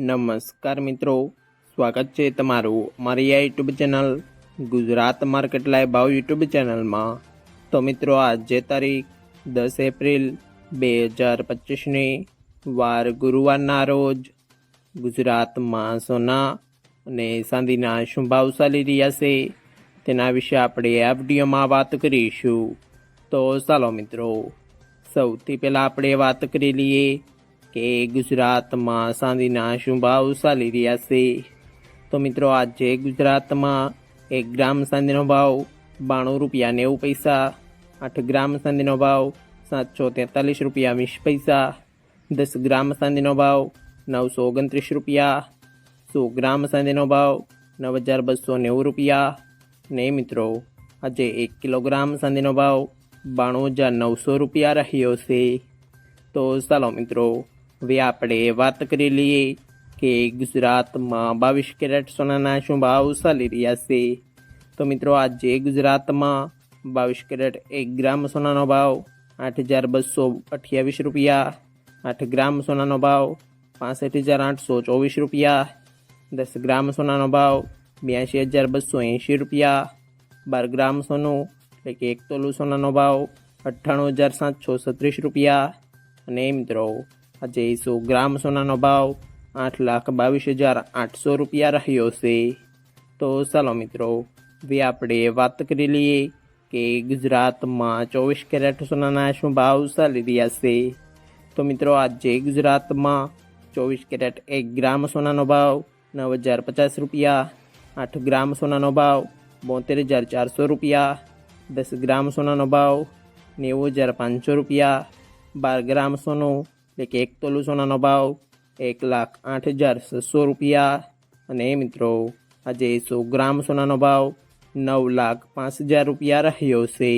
નમસ્કાર મિત્રો, સ્વાગત છે તમારું મારી આ YouTube channel Gujarat market live ભાવ યુટ્યુબ ચેનલમાં। તો મિત્રો, આજે તારીખ 10 એપ્રિલ 2025ની વાર ગુરુવારના રોજ ગુજરાતમાં સોના અને ચાંદીના શું ભાવ ચાલી રહ્યા છે તેના વિશે આપણે આ વિડીયોમાં વાત કરીશું। તો ચાલો મિત્રો, સૌથી પહેલાં આપણે વાત કરી લઈએ કે ગુજરાતમાં ચાંદીના શું ભાવ ચાલી રહ્યા છે। તો મિત્રો, આજે ગુજરાતમાં 1 ગ્રામ ચાંદીનો ભાવ 92 રૂપિયા 90 પૈસા, 8 ગ્રામ ચાંદીનો ભાવ 743 રૂપિયા 20 પૈસા, 10 ગ્રામ ચાંદીનો ભાવ 929 રૂપિયા, 100 ગ્રામ ચાંદીનો ભાવ 9290 રૂપિયા ને મિત્રો, આજે 1 કિલોગ્રામ ચાંદીનો ભાવ 92900 રૂપિયા રહ્યો છે। તો ચાલો મિત્રો, હવે આપણે વાત કરી લઈએ કે ગુજરાતમાં 22 કેરેટ સોનાના શું ભાવ ચાલી રહ્યા છે। તો મિત્રો, આજે ગુજરાતમાં 22 કેરેટ 1 ગ્રામ સોનાનો ભાવ 8228 રૂપિયા, 8 ગ્રામ સોનાનો ભાવ 65824 રૂપિયા, 10 ગ્રામ સોનાનો ભાવ 82280 રૂપિયા, 12 ગ્રામ સોનું એટલે કે 1 તોલું સોનાનો ભાવ 98736 રૂપિયા અને મિત્રો, આજે 100 ગ્રામ સોનાનો ભાવ 8,22,800 રૂપિયા રહ્યો છે। તો ચાલો મિત્રો, હવે આપણે વાત કરી લઈએ કે ગુજરાતમાં 24 કેરેટ સોનાના શું ભાવ ચાલી રહ્યા છે। તો મિત્રો, આજે ગુજરાતમાં 24 કેરેટ 1 ગ્રામ સોનાનો ભાવ 9050 રૂપિયા, 8 ગ્રામ સોનાનો ભાવ 72400 રૂપિયા, 10 ગ્રામ સોનાનો ભાવ 90500 રૂપિયા, 12 ગ્રામ સોનું એટલે કે 1 તોલું સોનાનો ભાવ 1,08,600 રૂપિયા અને મિત્રો, આજે 100 ગ્રામ સોનાનો ભાવ 9,05,000 રૂપિયા રહ્યો છે।